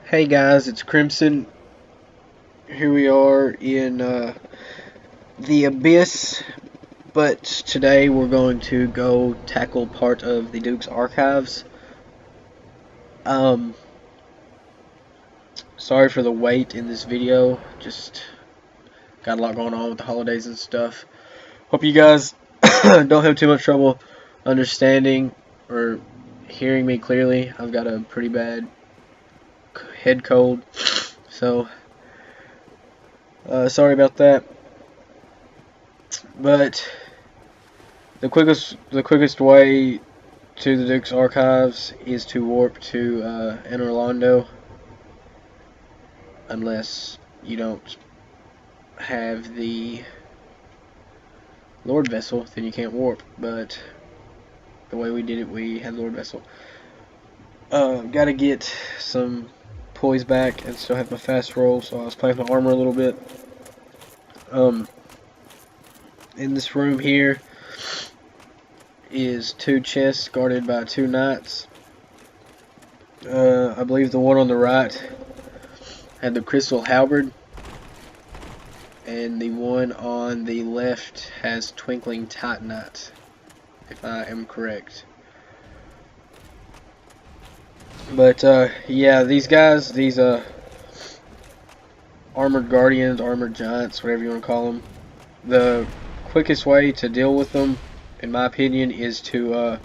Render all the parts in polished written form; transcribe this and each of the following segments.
Hey guys, it's Crimson. Here we are in the Abyss, but today we're going to go tackle part of the Duke's archives. Sorry for the wait in this video, just got a lot going on with the holidays and stuff. Hope you guys don't have too much trouble understanding or hearing me clearly. I've got a pretty bad head cold, so sorry about that. But the quickest way to the Duke's archives is to warp to Anor Londo, unless you don't have the Lord Vessel, then you can't warp. But the way we did it, we had Lord Vessel. Gotta get some poise back and still have my fast roll, so I was playing with my armor a little bit. In this room here is 2 chests guarded by 2 knights. I believe the one on the right had the crystal halberd, and the one on the left has twinkling titanite, if I am correct. But yeah, these guys, these armored guardians, armored giants, whatever you want to call them, the quickest way to deal with them, in my opinion, is to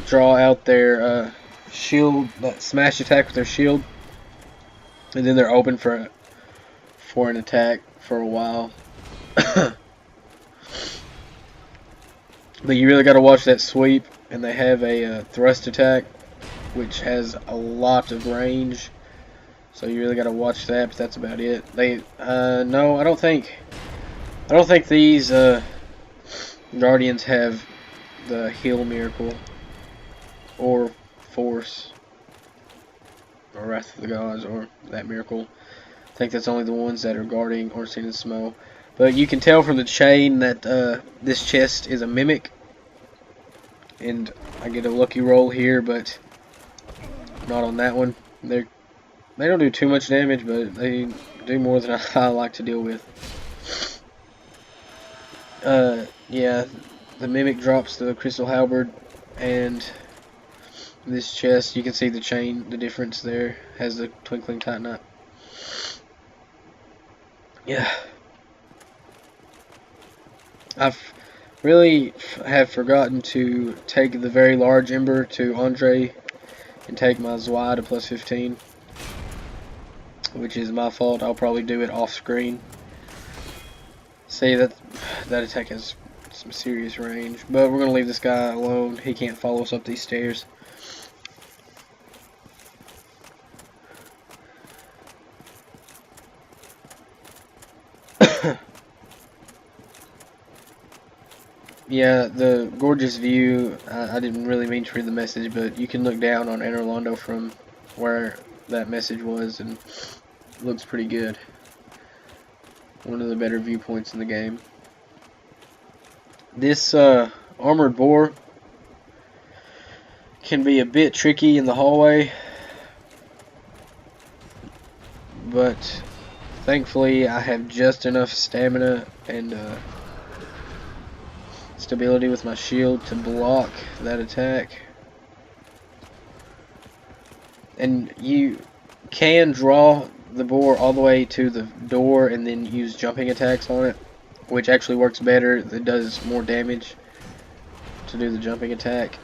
draw out their shield, smash attack with their shield, and then they're open for an attack for a while. But you really got to watch that sweep, and they have a thrust attack, which has a lot of range. So you really got to watch that. But that's about it. No, I don't think these guardians have the heal miracle or force or wrath of the gods or that miracle. I think that's only the ones that are guarding Ornstein and Smo. But you can tell from the chain that this chest is a mimic, and I get a lucky roll here, but not on that one. They don't do too much damage, but they do more than I like to deal with. Yeah, the mimic drops the crystal halberd, and this chest, you can see the chain, the difference there, has the twinkling titanite. Yeah, I've really have forgotten to take the very large ember to Andre and take my Zwei to plus 15, which is my fault. I'll probably do it off screen. See, that attack has some serious range, but we're gonna leave this guy alone. He can't follow us up these stairs. Yeah, the gorgeous view, I didn't really mean to read the message, but you can look down on Anor Londo from where that message was, and it looks pretty good. One of the better viewpoints in the game. This armored boar can be a bit tricky in the hallway, but thankfully I have just enough stamina and stability with my shield to block that attack. And you can draw the boar all the way to the door and then use jumping attacks on it, which actually works better. It does more damage to do the jumping attack.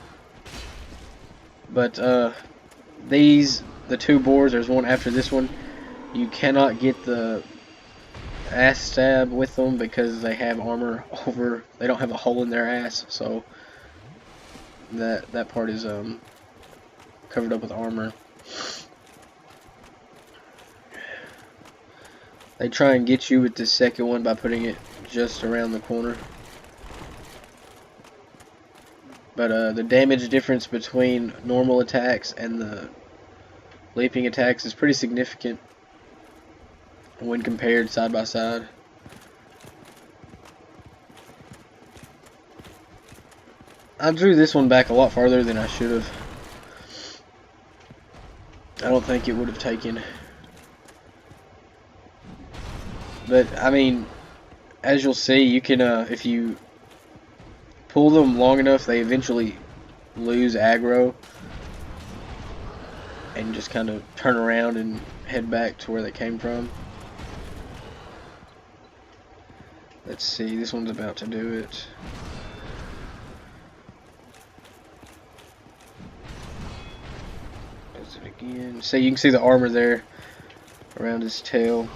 But the 2 boars, there's one after this one, you cannot get the ass stab with them because they have armor over, they don't have a hole in their ass, so that part is covered up with armor. They try and get you with the second one by putting it just around the corner. But the damage difference between normal attacks and the leaping attacks is pretty significant when compared side by side. I drew this one back a lot farther than I should have. I don't think it would have taken. But I mean, as you'll see, you can if you pull them long enough, they eventually lose aggro and just kind of turn around and head back to where they came from. Let's see, this one's about to do it. Does it again. So you can see the armor there around his tail.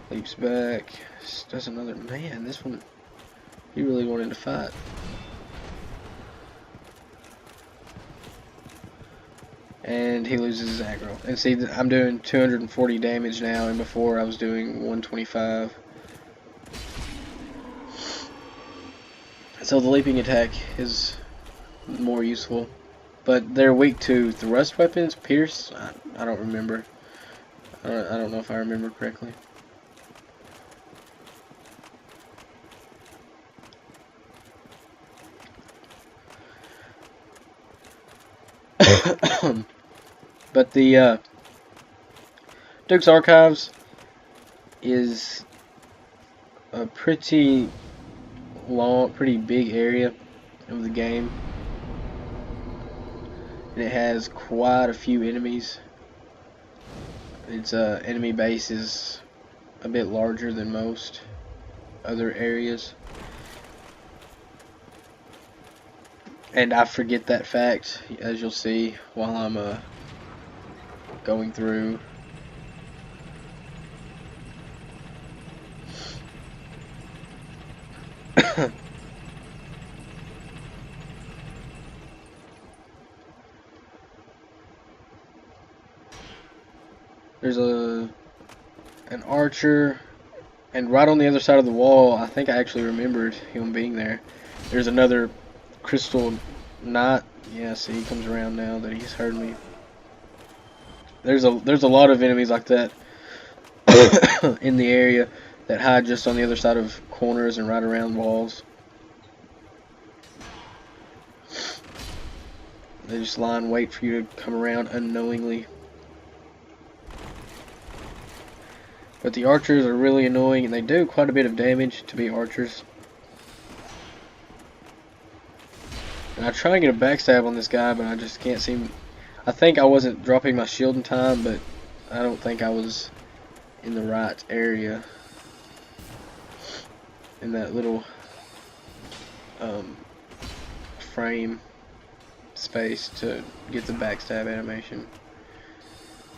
Leaps back. Does another. Man, this one, he really wanted to fight. And he loses his aggro. And see, I'm doing 240 damage now, and before I was doing 125. So the leaping attack is more useful. But they're weak to thrust weapons, pierce. I don't remember. I don't know if I remember correctly. But the Duke's Archives is a pretty long, pretty big area of the game, and it has quite a few enemies. Its enemy base is a bit larger than most other areas, and I forget that fact, as you'll see while I'm going through. There's an archer, and right on the other side of the wall, I think I actually remembered him being there. There's another crystal knight. Yeah, see, he comes around now that he's heard me. There's a lot of enemies like that in the area that hide just on the other side of corners and right around walls. They just lie in wait for you to come around unknowingly. But the archers are really annoying, and they do quite a bit of damage to be archers. And I try and get a backstab on this guy, but I just can't seem. I think I wasn't dropping my shield in time, but I don't think I was in the right area. In that little frame space to get the backstab animation.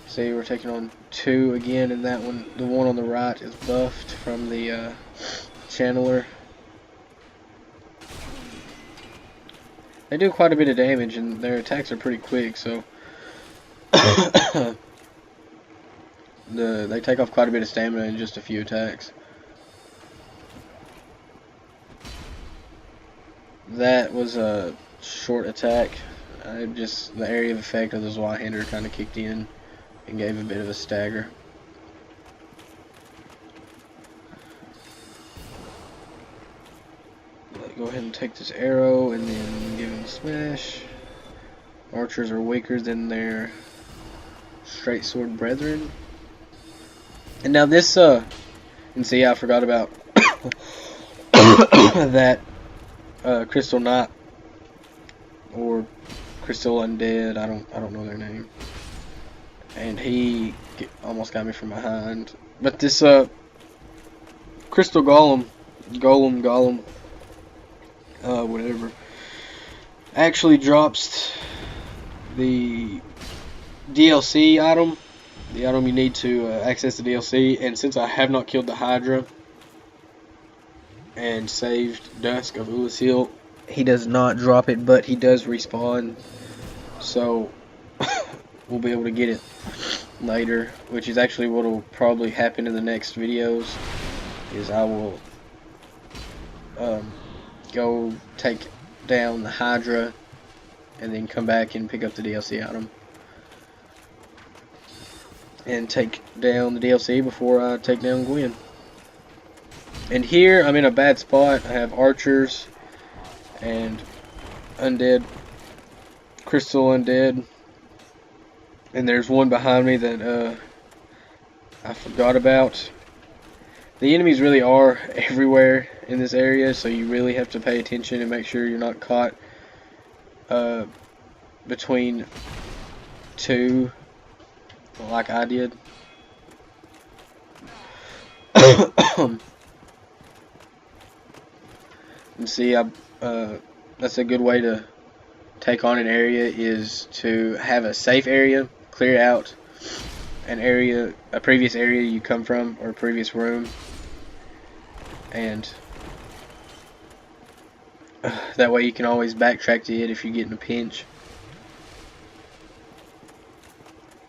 See, we're taking on 2 again, and that one, the one on the right, is buffed from the channeler. They do quite a bit of damage, and their attacks are pretty quick, so they take off quite a bit of stamina in just a few attacks. That was a short attack. The area of effect of the Zweihander kind of kicked in and gave a bit of a stagger. Go ahead and take this arrow and then give him a smash. Archers are weaker than their straight sword brethren. And now this, and see, I forgot about that Crystal Knight or Crystal Undead. I don't know their name. And he almost got me from behind. But this Crystal Golem, whatever, actually drops the DLC item, the item you need to access the DLC. And since I have not killed the Hydra and saved Dusk of Ulasil, he does not drop it, but he does respawn. So we'll be able to get it later, which is actually what will probably happen in the next videos. Is I will go take down the Hydra and then come back and pick up the DLC item and take down the DLC before I take down Gwen. And here I'm in a bad spot. I have archers and undead crystal undead, and there's one behind me that I forgot about. The enemies really are everywhere in this area, so you really have to pay attention and make sure you're not caught between two like I did. And see, that's a good way to take on an area, is to have a safe area, clear out an area, a previous area you come from, or a previous room, and that way you can always backtrack to it if you get in a pinch.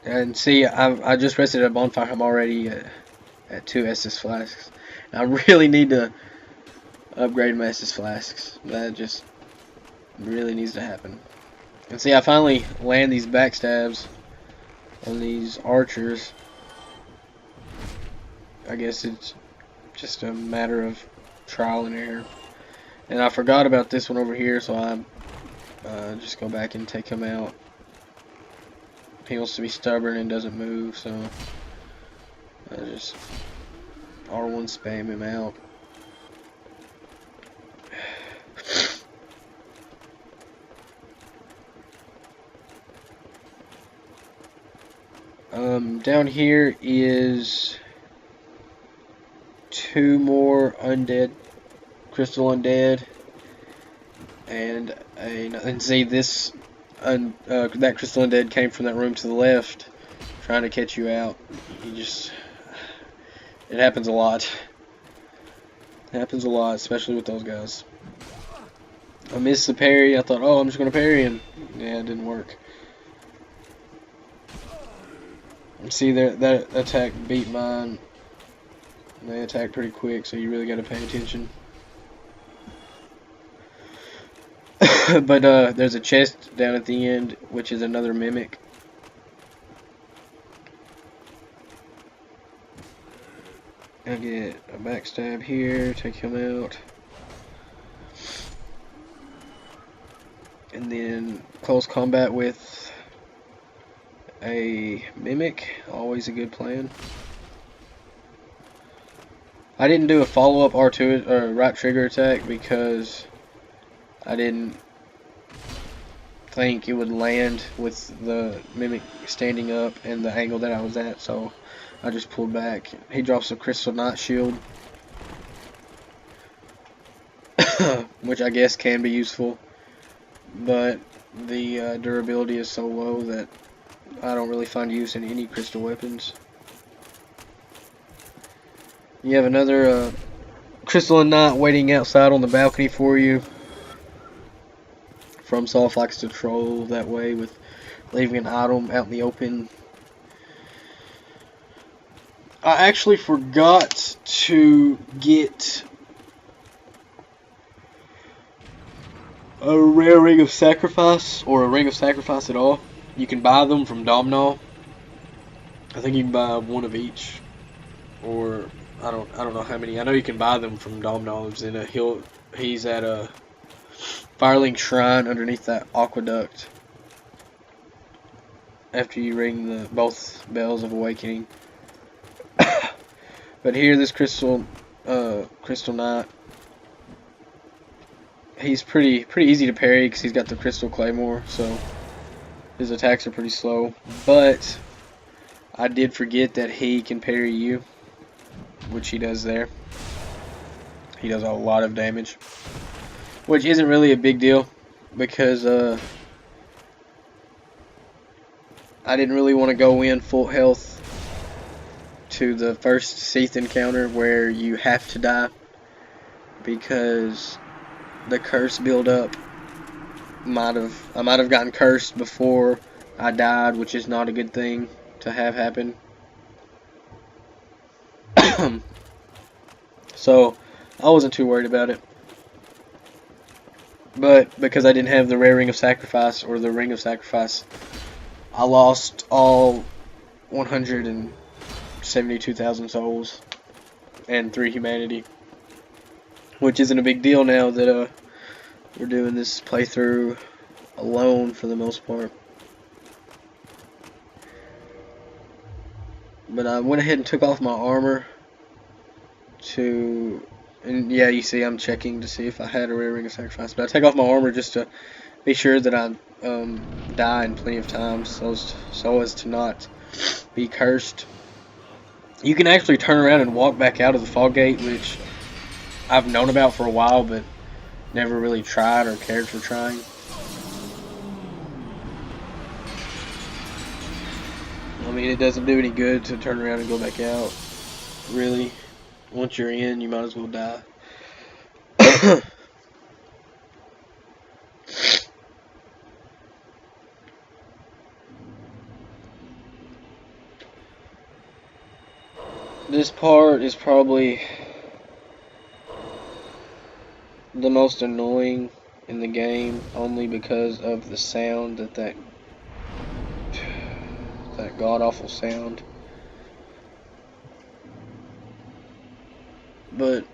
And see, I just rested at a bonfire. I'm already at 2 Estus flasks. I really need to upgrade my Estus flasks. That just really needs to happen. And see, I finally land these backstabs on these archers. I guess it's just a matter of trial and error. And I forgot about this one over here, so I just go back and take him out. He wants to be stubborn and doesn't move, so I just R1 spam him out. Down here is 2 more undead, crystal undead, and see this. That crystal undead came from that room to the left, trying to catch you out. It happens a lot. It happens a lot, especially with those guys. I missed the parry. I thought, oh, I'm just gonna parry him. Yeah, it didn't work. See, that attack beat mine. They attack pretty quick, so you really got to pay attention. But there's a chest down at the end, which is another mimic. I get a backstab here, take him out. And then close combat with a mimic, always a good plan. I didn't do a follow-up R2 or right trigger attack because I didn't think it would land with the mimic standing up and the angle that I was at, so I just pulled back. He drops a crystal knight shield, which I guess can be useful, but the durability is so low that I don't really find use in any crystal weapons. You have another crystal knight waiting outside on the balcony for you. FromSoft likes to troll that way with leaving an item out in the open. I actually forgot to get a rare ring of sacrifice, or a ring of sacrifice at all. You can buy them from Domhnall. I think you can buy one of each, or I don't know how many. I know you can buy them from Domhnall. He's at a Firelink Shrine underneath that aqueduct. After you ring both bells of awakening. But here, this crystal knight, he's pretty easy to parry because he's got the crystal claymore, so his attacks are pretty slow. But I did forget that he can parry you, which he does there. He does a lot of damage, which isn't really a big deal because I didn't really want to go in full health to the first Seath encounter where you have to die, because the curse build-up I might have gotten cursed before I died, which is not a good thing to have happen. So I wasn't too worried about it. But because I didn't have the rare ring of sacrifice, or the ring of sacrifice, I lost all 172,000 souls and 3 humanity, which isn't a big deal now that we're doing this playthrough alone for the most part. But I went ahead and took off my armor and yeah, you see I'm checking to see if I had a rare ring of sacrifice. But I take off my armor just to be sure that I die in plenty of times so as to not be cursed. You can actually turn around and walk back out of the fog gate, which I've known about for a while, but never really tried or cared for trying. I mean, it doesn't do any good to turn around and go back out, really. Once you're in, you might as well die. This part is probably the most annoying in the game, only because of the sound that god-awful sound. But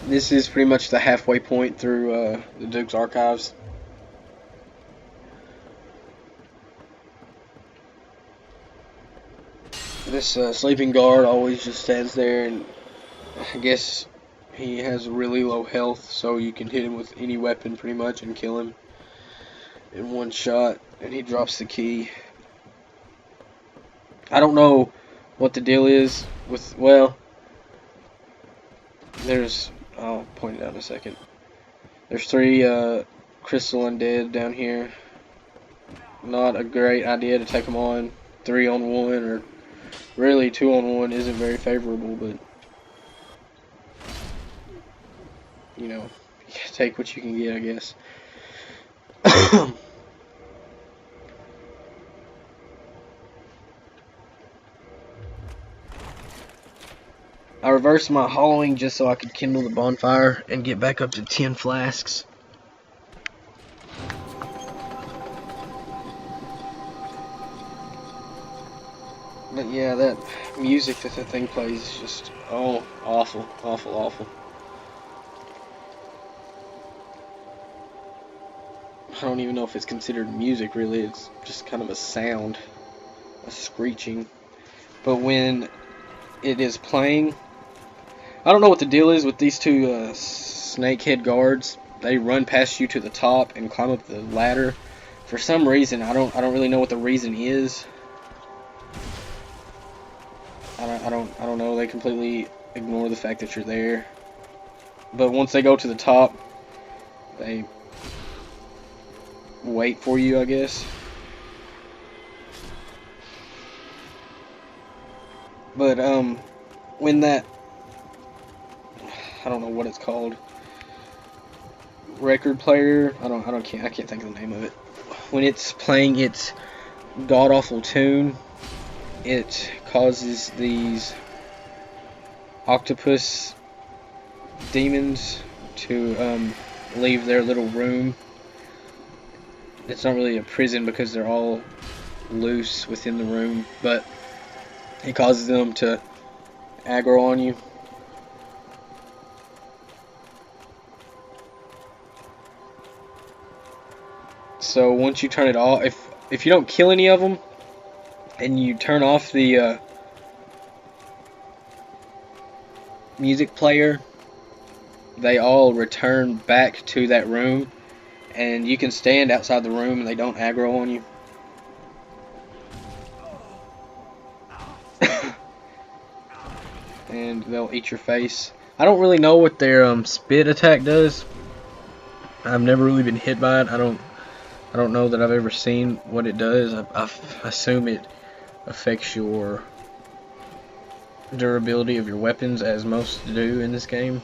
this is pretty much the halfway point through the Duke's Archives. This sleeping guard always just stands there, and I guess he has really low health, so you can hit him with any weapon pretty much and kill him in one shot, and he drops the key. I don't know what the deal is with, well, I'll point it out in a second. There's 3 crystal undead down here. Not a great idea to take them on 3 on 1, or really 2 on 1 isn't very favorable, but you know, take what you can get, I guess. I reversed my hollowing just so I could kindle the bonfire and get back up to 10 flasks. But yeah, that music that thing plays is just, oh, awful, awful, awful. I don't even know if it's considered music, really. It's just kind of a sound, a screeching. But when it is playing, I don't know what the deal is with these 2 snakehead guards. They run past you to the top and climb up the ladder. For some reason, I don't really know what the reason is. I don't know. They completely ignore the fact that you're there. But once they go to the top, they wait for you, I guess. But when that, I don't know what it's called, record player, I can't think of the name of it. When it's playing its god awful tune, it causes these octopus demons to leave their little room. It's not really a prison because they're all loose within the room, but it causes them to aggro on you. So once you turn it off, if you don't kill any of them, and you turn off the music player, they all return back to that room, and you can stand outside the room and they don't aggro on you. And they'll eat your face. I don't really know what their spit attack does. I've never really been hit by it. I don't know that I've ever seen what it does. I assume it affects your durability of your weapons, as most do in this game.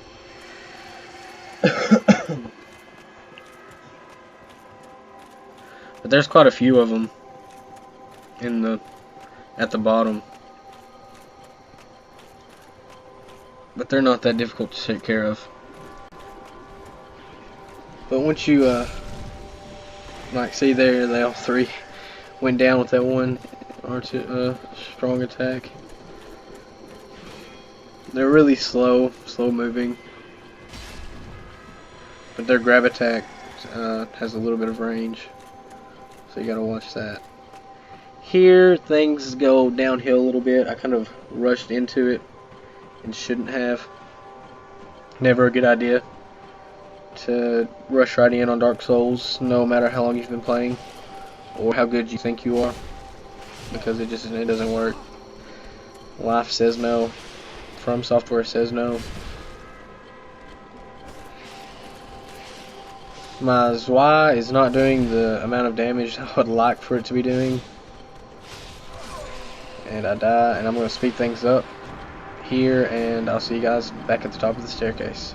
But there's quite a few of them at the bottom. But they're not that difficult to take care of. But once you like see there, they all 3 went down with that one strong attack. They're really slow moving, but their grab attack has a little bit of range, so you gotta watch that. Here things go downhill a little bit. I kind of rushed into it and shouldn't have. Never a good idea to rush right in on Dark Souls, no matter how long you've been playing or how good you think you are, because it doesn't work. Life says no. From Software says no. My Zwei is not doing the amount of damage I would like for it to be doing. And I die, and I'm going to speed things up here, and I'll see you guys back at the top of the staircase.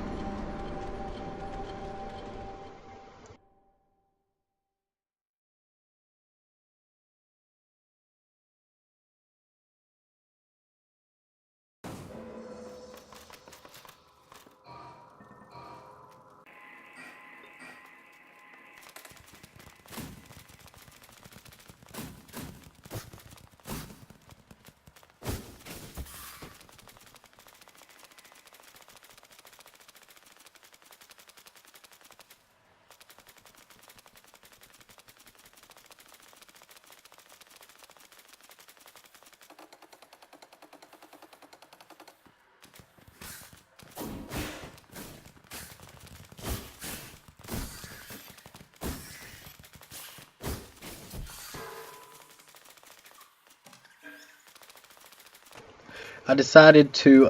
I decided to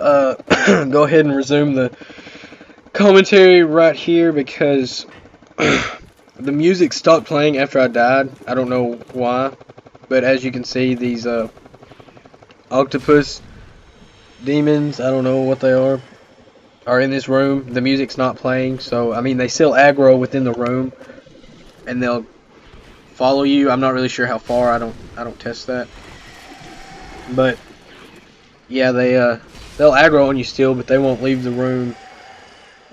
go ahead and resume the commentary right here because the music stopped playing after I died. I don't know why, but as you can see, these octopus demons, I don't know what they are in this room. The music's not playing, so I mean they still aggro within the room, and they'll follow you. I'm not really sure how far. I don't test that, but yeah, they'll aggro on you still, but they won't leave the room.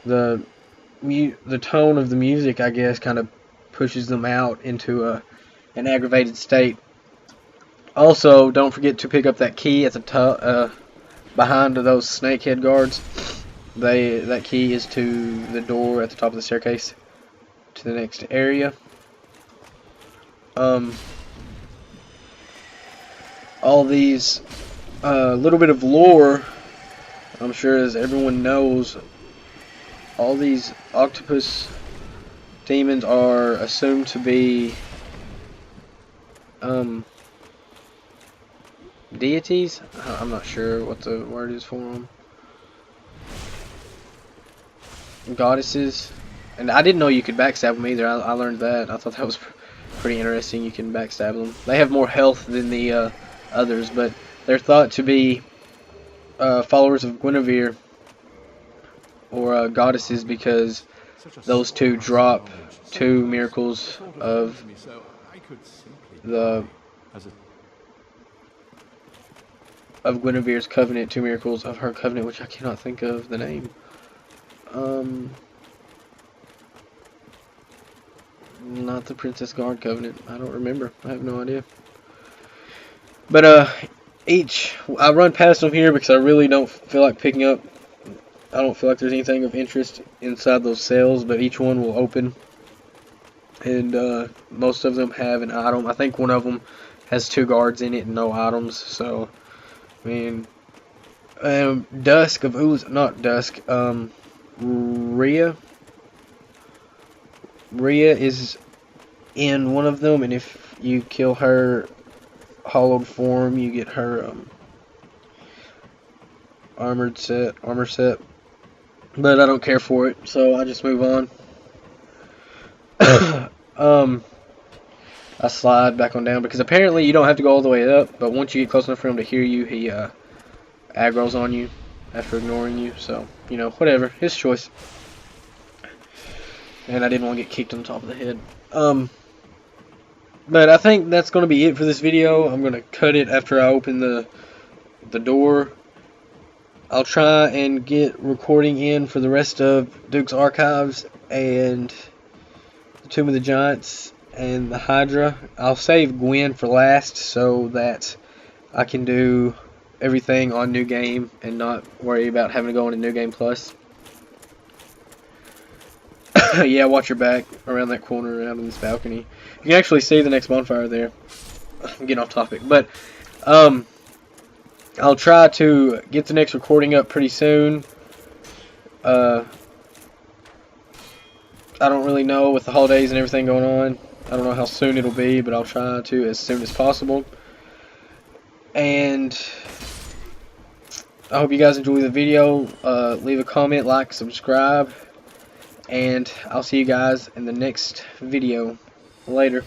The tone of the music, I guess, kind of pushes them out into an aggravated state. Also, don't forget to pick up that key at the top, behind those snakehead guards. That key is to the door at the top of the staircase to the next area. All these little bit of lore, I'm sure as everyone knows, all these octopus demons are assumed to be deities. I'm not sure what the word is for them. Goddesses. And I didn't know you could backstab them either. I learned that. I thought that was pretty interesting. You can backstab them. They have more health than the others, but they're thought to be followers of Guinevere, or goddesses, because those two drop 2 miracles of Guinevere's covenant, 2 miracles of her covenant, which I cannot think of the name. Not the Princess Guard covenant. I don't remember. I have no idea. But I run past them here because I really don't feel like picking up. I don't feel like there's anything of interest inside those cells, but each one will open, and most of them have an item. I think one of them has 2 guards in it and no items. So, I mean, Dusk of Ooze, not Dusk. Rhea is in one of them, and if you kill her hollowed form, you get her armor set. But I don't care for it, so I just move on. I slide back on down because apparently you don't have to go all the way up, but once you get close enough for him to hear you, he aggro's on you after ignoring you. So, you know, whatever, his choice. And I didn't want to get kicked on top of the head. But I think that's going to be it for this video. I'm going to cut it after I open the door. I'll try and get recording in for the rest of Duke's Archives and the Tomb of the Giants and the Hydra. I'll save Gwen for last so that I can do everything on New Game and not worry about having to go into New Game Plus. Yeah, watch your back around that corner out on this balcony. You can actually see the next bonfire there. I'm getting off topic, but I'll try to get the next recording up pretty soon. I don't really know with the holidays and everything going on. I don't know how soon it'll be, but I'll try to as soon as possible. And I hope you guys enjoy the video. Leave a comment, like, subscribe, and I'll see you guys in the next video. Later.